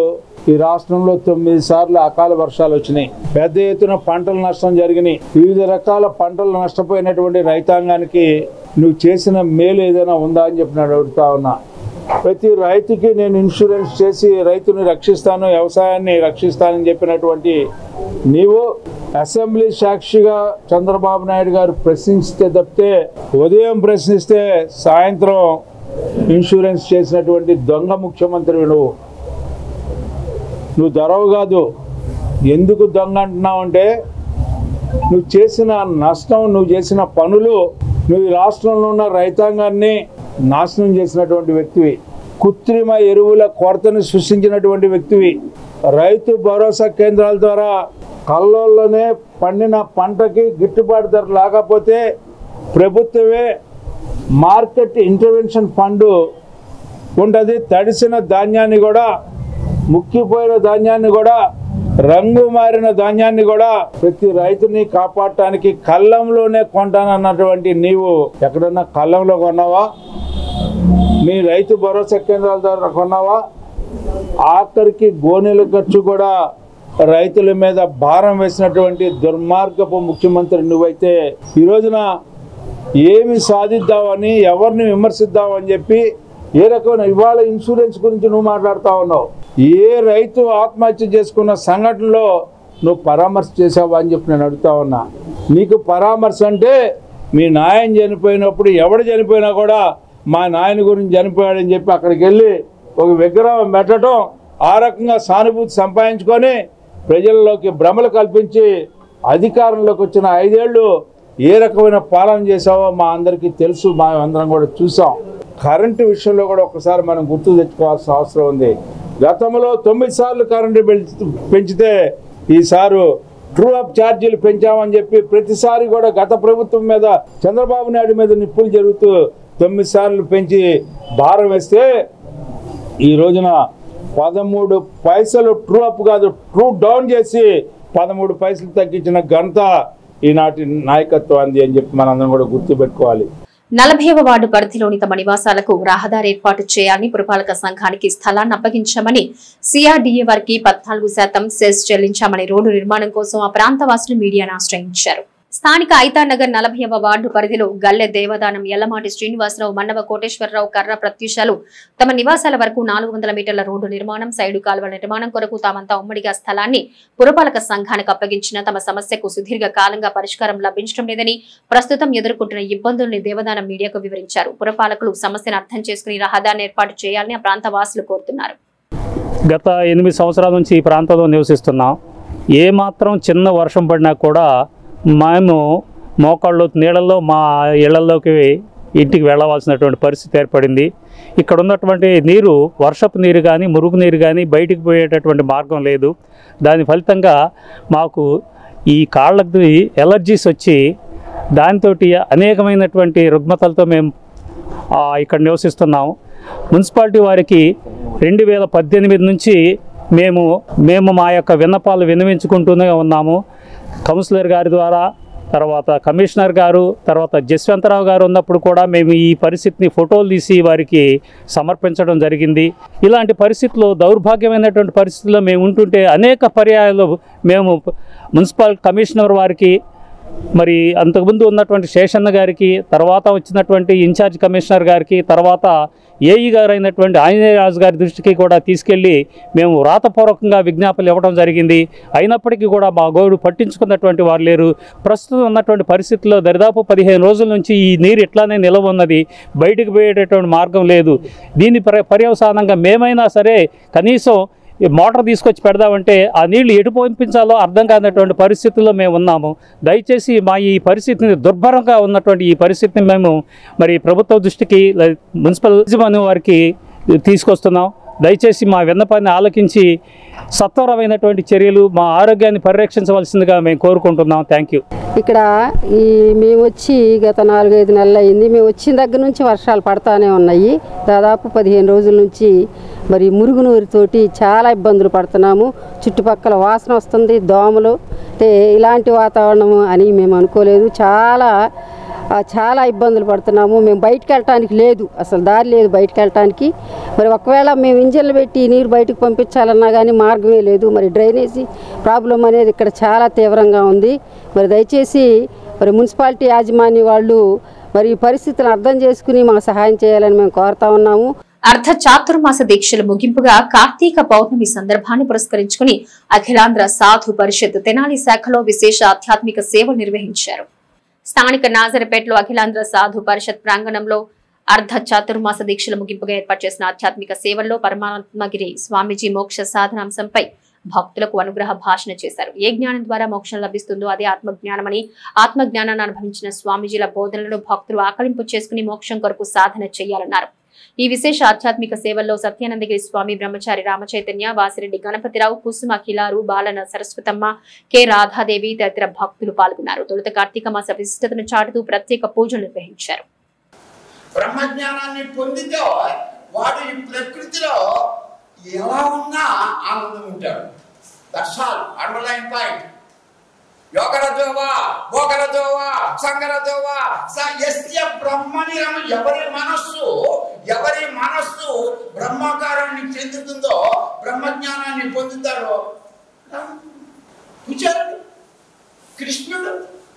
ఈ రాష్ట్రంలో 9 సార్లు అకాల వర్షాలు వచ్చినాయి. పెద్ద ఎత్తున పంటల నష్టం జరిగినాయి. వివిధ రకాల పంటలు నష్టపోయినటువంటి రైతాంగానికి నువ్వు చేసిన మేలు ఏదైనా ఉందా అని చెప్పి నేను అడుగుతా ఉన్నా. ప్రతి రైతుకి నేను ఇన్సూరెన్స్ చేసి రైతుని రక్షిస్తాను, వ్యవసాయాన్ని రక్షిస్తానని చెప్పినటువంటి నీవు అసెంబ్లీ సాక్షిగా చంద్రబాబు నాయుడు గారు ప్రశ్నిస్తే తప్పితే, ఉదయం ప్రశ్నిస్తే సాయంత్రం ఇన్సూరెన్స్ చేసినటువంటి దొంగ ముఖ్యమంత్రి నువ్వు దొరవు కాదు. ఎందుకు దొంగ అంటున్నావు అంటే నువ్వు చేసిన నష్టం, నువ్వు చేసిన పనులు, నువ్వు ఈ రాష్ట్రంలో ఉన్న రైతాంగాన్ని నాశనం చేసినటువంటి వ్యక్తివి. కృత్రిమ ఎరువుల కొరతను సృష్టించినటువంటి వ్యక్తివి. రైతు భరోసా కేంద్రాల ద్వారా కల్లోల్లోనే పండిన పంటకి గిట్టుబాటు ధర లేకపోతే ప్రభుత్వమే మార్కెట్ ఇంటర్వెన్షన్ ఫండ్ ఉంటుంది. తడిసిన ధాన్యాన్ని కూడా, ముక్కిపోయిన ధాన్యాన్ని కూడా, రంగు మారిన ధాన్యాన్ని కూడా ప్రతి రైతుని కాపాడటానికి కళ్ళంలోనే కొంటానన్నటువంటి నీవు ఎక్కడన్నా కళ్ళంలో కొన్నావా? మీ రైతు భరోసా కేంద్రాల ద్వారా కొన్నావా? ఆఖరికి గోనెల ఖర్చు కూడా రైతుల మీద భారం వేసినటువంటి దుర్మార్గపు ముఖ్యమంత్రి నువ్వైతే ఈ రోజున ఏమి సాధిద్దామని, ఎవరిని విమర్శిద్దామని చెప్పి ఏ రకమైన ఇవాళ ఇన్సూరెన్స్ గురించి నువ్వు మాట్లాడుతూ ఉన్నావు. ఏ రైతు ఆత్మహత్య చేసుకున్న సంఘటనలో నువ్వు పరామర్శ చేసావా అని చెప్పి నేను అడుగుతా ఉన్నా. నీకు పరామర్శ అంటే మీ నాయన చనిపోయినప్పుడు ఎవడు చనిపోయినా కూడా మా నాయన గురించి చనిపోయాడని చెప్పి అక్కడికి వెళ్ళి ఒక విగ్రహం పెట్టడం, ఆ రకంగా సానుభూతి సంపాదించుకొని ప్రజల్లోకి భ్రమలు కల్పించి అధికారంలోకి వచ్చిన 5 ఏళ్ళు ఏ రకమైన పాలన చేసావో మా అందరికీ తెలుసు, మా అందరం కూడా చూసాం. కరెంటు విషయంలో కూడా ఒకసారి మనం గుర్తు తెచ్చుకోవాల్సిన అవసరం ఉంది. గతంలో 9 సార్లు కరెంటు పెంచితే ఈసారి ట్రూ అప్ ఛార్జీలు పెంచామని చెప్పి ప్రతిసారి కూడా గత ప్రభుత్వం మీద, చంద్రబాబు నాయుడు మీద నిప్పులు జరుగుతూ 9 సార్లు పెంచి భారం వేస్తే ఈ రోజున 13 పైసలు ట్రూ అప్ కాదు ట్రూ డౌన్ చేసి 13 పైసలు తగ్గించిన ఘనత ఈనాటి నాయకత్వాన్ని అని చెప్పి మనందరం కూడా గుర్తుపెట్టుకోవాలి. 40వ వార్డు పరిధిలోని తమ నివాసాలకు రహదారి ఏర్పాటు చేయాలని పురపాలక సంఘానికి స్థలాన్ని అప్పగించామని, సిఆర్డీఏ వారికి 14% సెస్ చెల్లించామని రోడ్డు నిర్మాణం కోసం ఆ ప్రాంత వాసులు మీడియాను ఆశ్రయించారు. స్థానిక ఐతానగర్ 40వ వార్డు పరిధిలో గల్లె దేవదానం, ఎల్లమాటి శ్రీనివాసరావు, మన్నవ కోటేశ్వరరావు, కర్ర ప్రత్యూషాలు తమ నివాసాల వరకు 400 మీటర్ల రోడ్డు నిర్మాణం, సైడు కాలువల నిర్మాణం కొరకు తామంతా ఉమ్మడిగా స్థలాన్ని పురపాలక సంఘానికి అప్పగించిన తమ సమస్యకు సుదీర్ఘ కాలంగా పరిష్కారం లభించడం లేదని, ప్రస్తుతం ఎదుర్కొంటున్న ఇబ్బందుల్ని దేవదానం మీడియాకు వివరించారు. పురపాలకులు సమస్యను అర్థం చేసుకుని రహదారిని ఏర్పాటు చేయాలని ఆ ప్రాంత వాసులు కోరుతున్నారు. గత 8 సంవత్సరాల నుంచి ఈ ప్రాంతంలో నివసిస్తున్నాం. ఏ మాత్రం చిన్న వర్షం పడినా కూడా మేము మోకాళ్ళు నీళ్ళల్లో మా ఇళ్లలోకి ఇంటికి వెళ్ళవలసినటువంటి పరిస్థితి ఏర్పడింది. ఇక్కడ ఉన్నటువంటి నీరు, వర్షపు నీరు కానీ మురుగు నీరు కానీ బయటికి పోయేటటువంటి మార్గం లేదు. దాని ఫలితంగా మాకు ఈ కాళ్ళకి ఎలర్జీస్ వచ్చి దాంతో అనేకమైనటువంటి రుగ్మతలతో మేము ఇక్కడ నివసిస్తున్నాము. మున్సిపాలిటీ వారికి 2018 నుంచి మేము మా యొక్క విన్నపాలు విన్నవించుకుంటూనే ఉన్నాము. కౌన్సిలర్ గారి ద్వారా, తర్వాత కమిషనర్ గారు, తర్వాత జస్వంతరావు గారు ఉన్నప్పుడు కూడా మేము ఈ పరిస్థితిని ఫోటోలు తీసి వారికి సమర్పించడం జరిగింది. ఇలాంటి పరిస్థితుల్లో, దౌర్భాగ్యమైనటువంటి పరిస్థితుల్లో మేము ఉంటుంటే అనేక పర్యాయాలు మేము మున్సిపల్ కమిషనర్ వారికి, మరి అంతకుముందు ఉన్నటువంటి శేషన్న గారికి, తర్వాత వచ్చినటువంటి ఇన్ఛార్జ్ కమిషనర్ గారికి, తర్వాత ఏఈ గారు అయినటువంటి ఆంజనేయరాజు గారి దృష్టికి కూడా తీసుకెళ్ళి మేము వ్రాతపూర్వకంగా విజ్ఞాపనలు ఇవ్వడం జరిగింది. అయినప్పటికీ కూడా మా గోడు పట్టించుకున్నటువంటి వారు లేరు. ప్రస్తుతం ఉన్నటువంటి పరిస్థితుల్లో దరిదాపు 15 రోజుల నుంచి ఈ నీరు ఇట్లానే నిలవ ఉన్నది. బయటికి పోయేటటువంటి మార్గం లేదు. దీని పర్యవసానంగా మేమైనా సరే కనీసం మోటార్ తీసుకొచ్చి పెడదామంటే ఆ నీళ్లు ఎటు పంపించాలో అర్థం కానటువంటి పరిస్థితుల్లో మేము ఉన్నాము. దయచేసి మా ఈ పరిస్థితిని, దుర్భరంగా ఉన్నటువంటి ఈ పరిస్థితిని మేము మరి ప్రభుత్వ దృష్టికి, మున్సిపల్ యజమాని వారికి తీసుకొస్తున్నాం. దయచేసి మా విన్నపాన్ని ఆలకించి సత్వరమైనటువంటి చర్యలు, మా ఆరోగ్యాన్ని పరిరక్షించవలసిందిగా మేము కోరుకుంటున్నాం. Thank you. ఇక్కడ మేము వచ్చి గత 4-5 నెలలు అయింది. మేము వచ్చిన దగ్గర నుంచి వర్షాలు పడతానే ఉన్నాయి. దాదాపు 15 రోజుల నుంచి మరి మురుగునూరితోటి చాలా ఇబ్బందులు పడుతున్నాము. చుట్టుపక్కల వాసన వస్తుంది, దోమలు. అంటే ఇలాంటి వాతావరణం అని మేము అనుకోలేదు. చాలా ఇబ్బందులు పడుతున్నాము. మేము బయటకు వెళ్ళటానికి లేదు, అసలు దారి లేదు బయటకు వెళ్ళటానికి. మరి ఒకవేళ మేము ఇంజన్లు పెట్టి నీరు బయటకు పంపించాలన్నా కానీ మార్గమే లేదు. మరి డ్రైనేజీ ప్రాబ్లం అనేది ఇక్కడ చాలా తీవ్రంగా ఉంది. మరి దయచేసి మరి మున్సిపాలిటీ యాజమాన్య వాళ్ళు మరి ఈ పరిస్థితిని అర్థం చేసుకుని మాకు సహాయం చేయాలని మేము కోరుతా ఉన్నాము. అర్ధ చాతుర్మాస దీక్షల ముగింపుగా కార్తీక పౌర్ణమి సందర్భాన్ని పురస్కరించుకుని అఖిలాంధ్ర సాధు పరిషత్ తెనాలి శాఖలో విశేష ఆధ్యాత్మిక సేవలు నిర్వహించారు. స్థానిక నాజరపేటలో అఖిలాంధ్ర సాధు పరిషత్ ప్రాంగణంలో అర్ధ చాతుర్మాస దీక్షల ముగింపుగా ఏర్పాటు చేసిన ఆధ్యాత్మిక సేవల్లో పరమాత్మగిరి స్వామీజీ మోక్ష సాధనాంశంపై భక్తులకు అనుగ్రహ భాషణ చేశారు. ఏ జ్ఞానం ద్వారా మోక్షం లభిస్తుందో అదే ఆత్మజ్ఞానమని, ఆత్మజ్ఞానాన్ని అనుభవించిన స్వామీజీల బోధనలను భక్తులు ఆకలింపు చేసుకుని మోక్షం కొరకు సాధన చేయాలన్నారు. ఈ విశేష ఆధ్యాత్మిక సేవల్లో సత్యానందగిరి స్వామి, బ్రహ్మచారి రామచైతన్య, వాసిరెడ్డి గణపతిరావు, కుసుమ కిలారు, బాలన సరస్వతమ్మ, కె రాధాదేవి తదితర భక్తులు పాల్గొన్నారు. తొలుత కార్తీక మాస విశిష్టతను చాటుతూ ప్రత్యేక పూజలు నిర్వహించారు. బ్రహ్మజ్ఞానాన్ని పొందితే వాడు ఈ ప్రకృతిలో ఎలా ఉన్నా ఆనందం ఉంటాడు. That's all, underline point. యోగరజోవా, భోగరజోవా, సంగరజోవా యస్య బ్రహ్మనిరమ. ఎవరి మనస్సు బ్రహ్మాకారాన్ని చెందుతుందో, బ్రహ్మజ్ఞానాన్ని పొందుతారో, కుచేరుడు, కృష్ణుడు,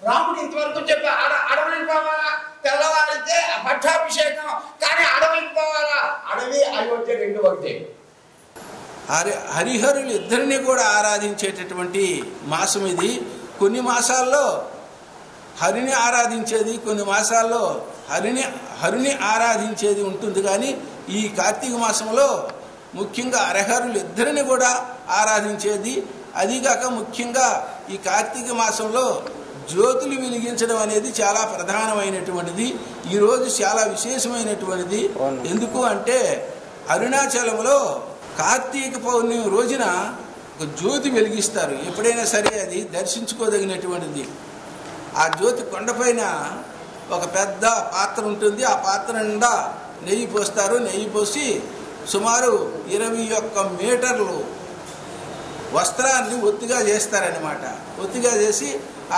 రాముడు ఇంతవరకు చెప్పి అడవికి పోవాలా, తెల్లవారితే పట్టాభిషేకం, కానీ అడవికి పోవాలా, అడవి అయోధ్య 2 ఒకటే. హరిహరులు ఇద్దరిని కూడా ఆరాధించేటటువంటి మాసం ఇది. కొన్ని మాసాల్లో హరిని ఆరాధించేది, కొన్ని మాసాల్లో హరిని ఆరాధించేది ఉంటుంది. కానీ ఈ కార్తీక మాసంలో ముఖ్యంగా హరిహరులు ఇద్దరిని కూడా ఆరాధించేది. అదిగాక ముఖ్యంగా ఈ కార్తీక మాసంలో జ్యోతులు వెలిగించడం అనేది చాలా ప్రధానమైనటువంటిది. ఈరోజు చాలా విశేషమైనటువంటిది. ఎందుకు అంటే అరుణాచలంలో కార్తీక పౌర్ణమి రోజున ఒక జ్యోతి వెలిగిస్తారు. ఎప్పుడైనా సరే అది దర్శించుకోదగినటువంటిది. ఆ జ్యోతి కొండపైన ఒక పెద్ద పాత్ర ఉంటుంది. ఆ పాత్ర నిండా నెయ్యి పోస్తారు. నెయ్యి పోసి సుమారు 21 మీటర్లు వస్త్రాన్ని ఒత్తిగా చేస్తారనమాట. ఒత్తిగా చేసి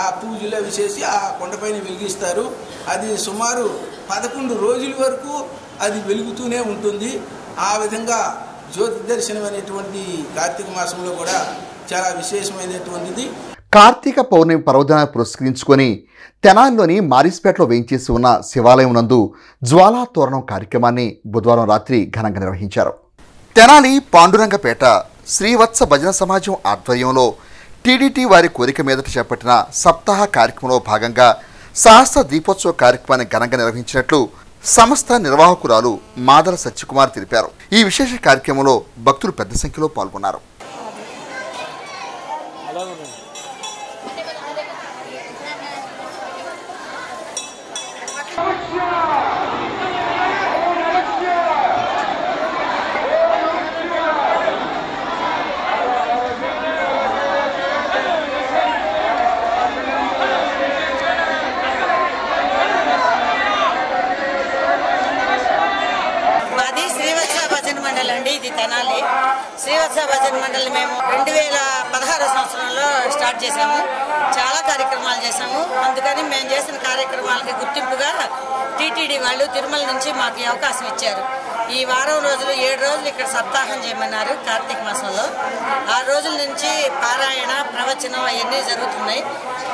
ఆ పూజలు అవి చేసి ఆ కొండపైన వెలిగిస్తారు. అది సుమారు 11 రోజుల వరకు అది వెలుగుతూనే ఉంటుంది. ఆ విధంగా జ్యోతి దర్శనం అనేటువంటి కార్తీక మాసంలో కూడా చాలా విశేషమైనటువంటిది. కార్తీక పౌర్ణమి పర్వదినాన్ని పురస్కరించుకొని తెనాలిలోని మారిస్పేటలో వేయించేసి ఉన్న శివాలయం నందు జ్వాలా తోరణం కార్యక్రమాన్ని బుధవారం రాత్రి ఘనంగా నిర్వహించారు. తెనాలి పాండురంగపేట శ్రీవత్స భజన సమాజం ఆధ్వర్యంలో టీడీటీ వారి కోరిక మీదట చేపట్టిన సప్తాహ కార్యక్రమంలో భాగంగా సహస్ర దీపోత్సవ కార్యక్రమాన్ని ఘనంగా నిర్వహించినట్లు సంస్థ నిర్వాహకురాలు మాదల సత్యకుమార్ తెలిపారు. ఈ విశేష కార్యక్రమంలో భక్తులు పెద్ద సంఖ్యలో పాల్గొన్నారు. ఇది తెనాలి శ్రీవత్స భజన మండలి మేము 2016 సంవత్సరంలో స్టార్ట్ చేశాము. చాలా కార్యక్రమాలు చేశాము. అందుకని మేము చేసిన కార్యక్రమాలకి గుర్తింపుగా టీటీడీ వాళ్ళు తిరుమల నుంచి మాకు అవకాశం ఇచ్చారు. ఈ వారం రోజులు 7 రోజులు ఇక్కడ సప్తాహం చేయమన్నారు. కార్తీక మాసంలో 6 రోజుల నుంచి పారాయణ ప్రవచనం అవన్నీ జరుగుతున్నాయి.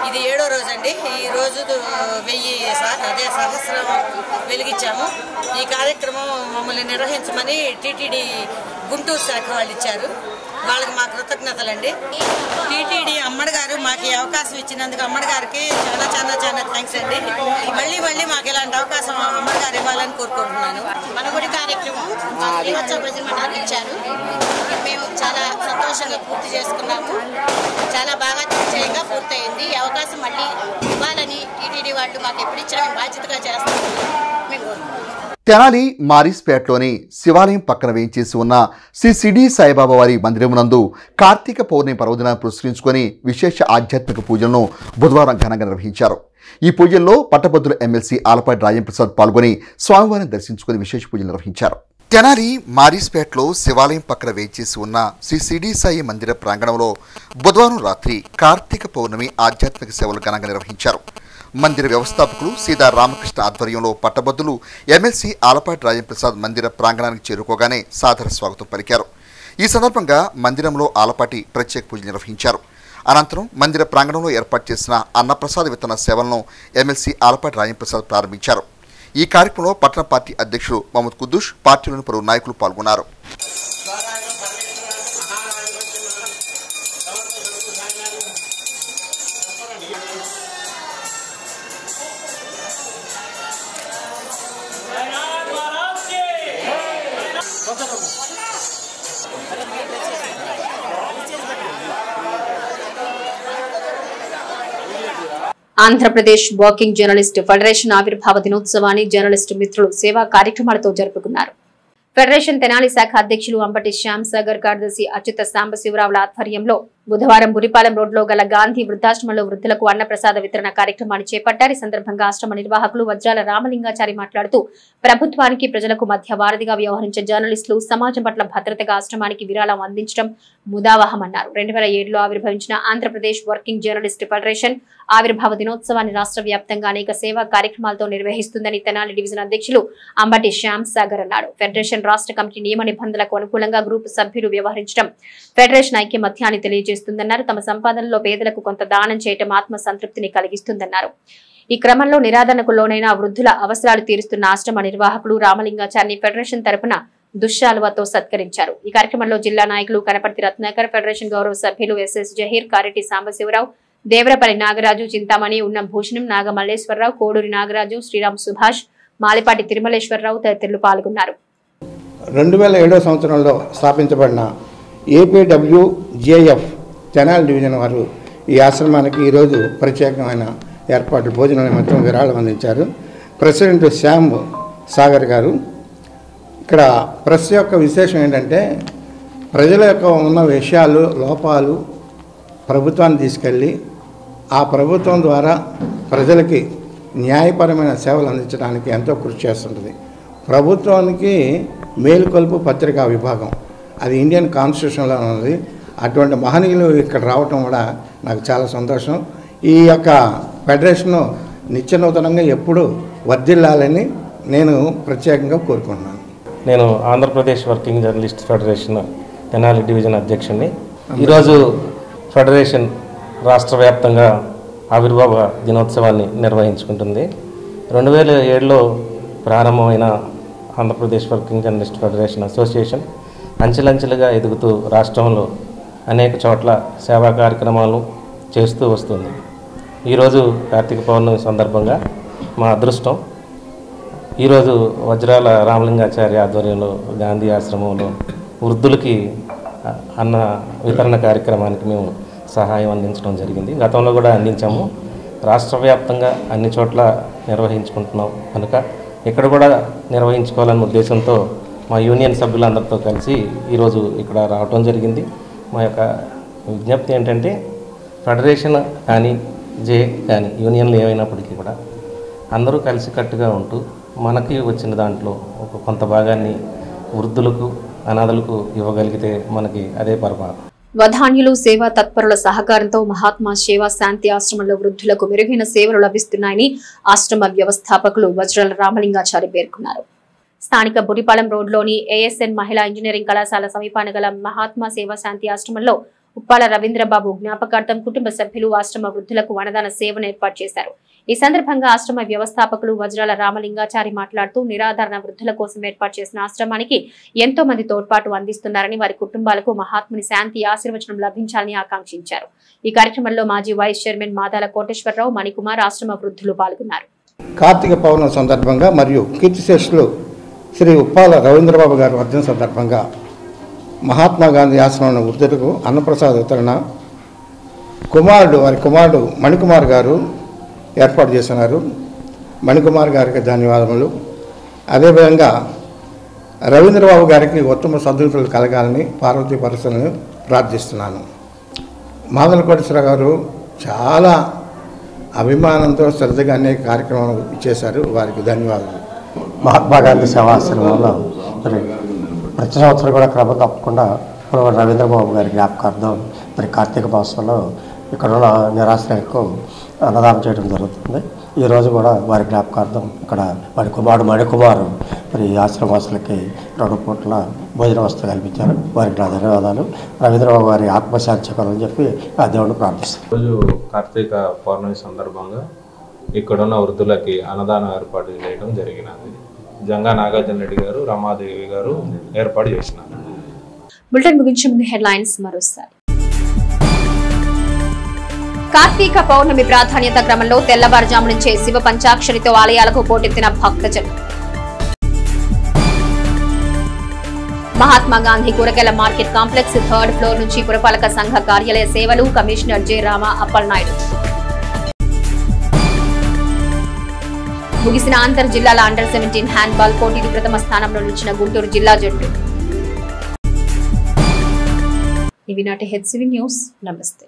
ఇది 7వ రోజు అండి. ఈ రోజు 1000 సహస్రం వెలిగించాము. ఈ కార్యక్రమం మమ్మల్ని నిర్వహించమని టీటీడీ గుంటూరు శాఖ వాళ్ళు ఇచ్చారు. వాళ్ళకి మా కృతజ్ఞతలండి. టీటీడీ అమ్మడి గారు మాకు ఈ అవకాశం ఇచ్చినందుకు అమ్మడి గారికి చాలా చాలా చాలా థ్యాంక్స్ అండి. మళ్ళీ మళ్ళీ మాకు ఇలాంటి అవకాశం అమ్మడి గారు ఇవ్వాలని కోరుకుంటున్నాను. మన గుడి కార్యక్రమం శ్రీవత్స భజన మండలి ఇచ్చారు. మేము చాలా సంతోషంగా పూర్తి చేసుకున్నాము. చాలా బాగా నిశ్చయంగా పూర్తయింది. ఈ అవకాశం మళ్ళీ ఇవ్వాలని టీటీడీ వాళ్ళు మాకు ఎప్పుడు ఇచ్చినా మేము బాధ్యతగా చేస్తామని మేము కోరుకుంటున్నాం. తెనాలి మారిస్పేటలోని శివాలయం పక్కన వేయించేసి ఉన్న శ్రీ సిడి సాయిబాబా వారి మందిరమునందు కార్తీక పౌర్ణమి పర్వదినాన్ని పురస్కరించుకొని విశేష ఆధ్యాత్మిక పూజలను బుధవారం ఘనంగా నిర్వహించారు. ఈ పూజల్లో పట్టభద్రుల ఎమ్మెల్సీ ఆలపాటి రాజంప్రసాద్ పాల్గొని స్వామివారిని దర్శించుకుని విశేష పూజలు నిర్వహించారు. తెనాలి మారిస్పేటలో శివాలయం పక్కన వేయించేసి ఉన్న శ్రీ సిడి సాయి మందిర ప్రాంగణంలో బుధవారం రాత్రి కార్తీక పౌర్ణమి ఆధ్యాత్మిక సేవలు ఘనంగా నిర్వహించారు. మందిర వ్యవస్థాపకులు సీతా రామకృష్ణ ఆధ్వర్యంలో పట్టభద్రులు ఎమ్మెల్సీ ఆలపాటి రాజంప్రసాద్ మందిర ప్రాంగణానికి చేరుకోగానే సాదర స్వాగతం పలికారు. ఈ సందర్భంగా మందిరంలో ఆలపాటి ప్రత్యేక పూజలు నిర్వహించారు. అనంతరం మందిర ప్రాంగణంలో ఏర్పాటు చేసిన అన్నప్రసాద విత్తన సేవలను ఎమ్మెల్సీ ఆలపాటి రాజంప్రసాద్ ప్రారంభించారు. ఈ కార్యక్రమంలో పట్టణ పార్టీ అధ్యక్షులు మహమ్మద్ కుద్దూష్, పార్టీలోని పలువురు నాయకులు పాల్గొన్నారు. ఆంధ్రప్రదేశ్ వర్కింగ్ జర్నలిస్ట్ ఫెడరేషన్ ఆవిర్భావ దినోత్సవాన్ని జర్నలిస్టు మిత్రులు సేవా కార్యక్రమాలతో జరుపుకున్నారు. ఫెడరేషన్ తెనాలి శాఖ అధ్యక్షులు అంబటి శ్యామ్ సాగర్, కార్యదర్శి అచ్యుత సాంబశివరావుల ఆధ్వర్యంలో బుధవారం బురిపాలెం రోడ్లో గల గాంధీ వృద్ధాశ్రమంలో వృద్ధులకు అన్నప్రసాద వితరణ కార్యక్రమాన్ని చేపట్టారు. ఈ సందర్భంగా ఆశ్రమ నిర్వాహకులు వజ్రాల రామలింగాచారి మాట్లాడుతూ ప్రభుత్వానికి ప్రజలకు మధ్య వారధిగా వ్యవహరించే జర్నలిస్టులు సమాజం పట్ల భద్రతగా ఆశ్రమానికి విరాళం అందించడం ముదావహమన్నారు. 2007లో ఆవిర్భవించిన ఆంధ్రప్రదేశ్ వర్కింగ్ జర్నలిస్ట్ ఫెడరేషన్ ఆవిర్భావ దినోత్సవాన్ని రాష్ట్ర వ్యాప్తంగా అనేక సేవా కార్యక్రమాలతో నిర్వహిస్తుందని తెనాలి డివిజన్ అధ్యక్షులు అంబటి శ్యామ్ సాగర్ అన్నారు. ఫెడరేషన్ రాష్ట్ర కమిటీ నియమ నిబంధనలకు అనుకూలంగా గ్రూపు సభ్యులు వ్యవహరించడం ఫెడరేషన్ ఐక్యమత్యాన్ని తెలియజేస్తుందన్నారు. తమ సంపాదనలో పేదలకు కొంత దానం చేయటం ఆత్మ సంతృప్తిని కలిగిస్తుందన్నారు. ఈ క్రమంలో నిరాదరణకు లోనైన వృద్ధుల అవసరాలు తీరుస్తున్న ఆశ్రమ నిర్వాహకులు రామలింగాచారిని ఫెడరేషన్ తరపున దుశ్శాలువతో సత్కరించారు. ఈ కార్యక్రమంలో జిల్లా నాయకులు కనపర్తి రత్నాకర్, ఫెడరేషన్ గౌరవ సభ్యులు ఎస్ఎస్ జహీర్, కారెటి సాంబశివరావు, దేవరపల్లి నాగరాజు, చింతామణి, ఉన్నం భూషణం, నాగ మల్లేశ్వరరావు, కోడూరి నాగరాజు, శ్రీరామ్ సుభాష్, మాలిపాటి తిరుమలేశ్వరరావు తదితరులు పాల్గొన్నారు. 2007 సంవత్సరంలో స్థాపించబడిన ఏపీడబ్ల్యూజేఎఫ్ తెనాలి డివిజన్ వారు ఈ ఆశ్రమానికి ఈరోజు ప్రత్యేకమైన ఏర్పాట్లు భోజనం నిమిత్తం విరాళం అందించారు. ప్రెసిడెంట్ శ్యామ్ సాగర్ గారు. ఇక్కడ ప్రెస్ యొక్క విశేషం ఏంటంటే ప్రజల యొక్క ఉన్న విషయాలు లోపాలు ప్రభుత్వాన్ని తీసుకెళ్ళి ఆ ప్రభుత్వం ద్వారా ప్రజలకి న్యాయపరమైన సేవలు అందించడానికి ఎంతో కృషి చేస్తుంటుంది. ప్రభుత్వానికి మేలుకొల్పు పత్రికా విభాగం అది ఇండియన్ కాన్స్టిట్యూషన్లో ఉన్నది. అటువంటి మహనీయులు ఇక్కడ రావటం కూడా నాకు చాలా సంతోషం. ఈ యొక్క ఫెడరేషను నిత్యనూతనంగా ఎప్పుడూ వర్ధిల్లాలని నేను ప్రత్యేకంగా కోరుకుంటున్నాను. నేను Andhra Pradesh working journalist federation Tenali division అధ్యక్షుడిని. ఈరోజు ఫెడరేషన్ రాష్ట్ర వ్యాప్తంగా ఆవిర్భావ దినోత్సవాన్ని నిర్వహించుకుంటుంది. 2007లో ప్రారంభమైన Andhra Pradesh working journalist federation association అంచెలంచెలుగా ఎదుగుతూ రాష్ట్రంలో అనేక చోట్ల సేవా కార్యక్రమాలు చేస్తూ వస్తుంది. ఈరోజు కార్తీక పౌర్ణమి సందర్భంగా మా అదృష్టం ఈరోజు వజ్రాల రామలింగాచార్య ఆధ్వర్యంలో గాంధీ ఆశ్రమంలో వృద్ధులకి అన్న వితరణ కార్యక్రమానికి మేము సహాయం అందించడం జరిగింది. గతంలో కూడా అందించాము. రాష్ట్ర వ్యాప్తంగా అన్ని చోట్ల నిర్వహించుకుంటున్నాం కనుక ఇక్కడ కూడా నిర్వహించుకోవాలన్న ఉద్దేశంతో మా యూనియన్ సభ్యులందరితో కలిసి ఈరోజు ఇక్కడ రావడం జరిగింది. మా యొక్క విజ్ఞప్తి ఏంటంటే ఫెడరేషన్ కానీ జే కానీ యూనియన్లు ఏమైనప్పటికీ కూడా అందరూ కలిసికట్టుగా ఉంటూ మనకి వచ్చిన దాంట్లో ఒక కొంత భాగాన్ని వృద్ధులకు అనాథలకు ఇవ్వగలిగితే మనకి అదే పరమాత్మ. వధాన్యులు సేవా తత్పరుల సహకారంతో మహాత్మా సేవా శాంతి ఆశ్రమంలో వృద్ధులకు మెరుగైన సేవలు లభిస్తున్నాయని ఆశ్రమ వ్యవస్థాపకులు వజ్రాల రామలింగాచారి పేర్కొన్నారు. స్థానిక బురిపాలెం రోడ్లోని ఏఎస్ఎన్ మహిళా ఇంజనీరింగ్ కళాశాల సమీపాన గల మహాత్మా సేవా శాంతి ఆశ్రమంలో ఉప్పాల రవీంద్రబాబు జ్ఞాపకార్థం కుటుంబ సభ్యులు ఆశ్రమ వృద్ధులకు అన్నదాన సేవను ఏర్పాటు చేశారు. ఈ సందర్భంగా ఆశ్రమ వ్యవస్థాపకులు వజ్రాల రామలింగాచారి మాట్లాడుతూ నిరాధారణ వృద్ధుల కోసం ఏర్పాటు చేసిన ఆశ్రమానికి ఎంతో మంది తోడ్పాటు అందిస్తున్నారని, వారి కుటుంబాలకు మహాత్ముని శాంతి ఆశీర్వచనం లభించాలని ఆకాంక్షించారు. ఈ కార్యక్రమంలో మాజీ వైస్ చైర్మన్ మాదాల కోటేశ్వరరావు, మణికుమార్ ఆశ్రమ వృద్ధులు పాల్గొన్నారు. కార్తీక పౌర్ణమి సందర్భంగా మరియు కీర్తిశేషులు శ్రీ ఉప్పాల రవీంద్రబాబు గారి వర్ధన సందర్భంగా మహాత్మా గాంధీ ఆశ్రమం వృద్ధులకు అన్నప్రసాద వితరణ వారి కుమారుడు మణికుమార్ గారు ఏర్పాటు చేస్తున్నారు. మణికుమార్ గారికి ధన్యవాదములు. అదేవిధంగా రవీంద్రబాబు గారికి ఉత్తమ సద్గతులు కలగాలని పార్వతీ పరశులను ప్రార్థిస్తున్నాను. మాదల కోటేశ్వర గారు చాలా అభిమానంతో శ్రద్ధగా అనేక కార్యక్రమాలు ఇచ్చేశారు. వారికి ధన్యవాదాలు. మహాత్మా గాంధీ సేవాశ్రమంలో మరి ప్రతి సంవత్సరం కూడా క్రమం తప్పకుండా రవీంద్రబాబు గారి జ్ఞాపకార్థం మరి కార్తీక మాసంలో ఇక్కడ ఉన్న నిరాశ్రయకు అన్నదానం చేయడం జరుగుతుంది. ఈరోజు కూడా వారి జ్ఞాపకార్థం ఇక్కడ వారి కుమారుడు మణికుమారు మరి ఆశ్రమవాసులకి 2 పూట్ల భోజన వసతి కల్పించారు. వారికి నా ధన్యవాదాలు. రవీంద్రబాబు గారి ఆత్మశాంతి చెప్పాలని చెప్పి ఆ దేవుడిని ప్రార్థిస్తాను. రోజు కార్తీక పౌర్ణమి సందర్భంగా ఇక్కడున్న వృద్ధులకి అన్నదానం ఏర్పాటు చేయడం జరిగినది. జంగా నాగార్జున రెడ్డి గారు, రమాదేవి గారు ఏర్పాటు చేసినారు. బులెటిన్ ముగించే ముందు హెడ్లైన్స్ మరోసారి. కార్తీక పౌర్ణమి ప్రాధాన్యత క్రమంలో తెల్లవారుజాము నుంచే శివ పంచాక్షరితో ఆలయాలకు పోటెత్తిన భక్తజనం. మహాత్మా గాంధీ కూరగాయల మార్కెట్ కాంప్లెక్స్ 3rd ఫ్లోర్ నుంచి పురపాలక సంఘ కార్యాలయ సేవలు కమిషనర్ జె రామ అప్పలనాయుడు. ముగిసిన అంతర్ జిల్లాల అండర్ 17 హ్యాండ్బాల్ పోటీలు ప్రథమ స్థానంలో నిలిచిన గుంటూరు జిల్లా జట్టు. ఇవి నాటి హెచ్సివి న్యూస్. నమస్తే.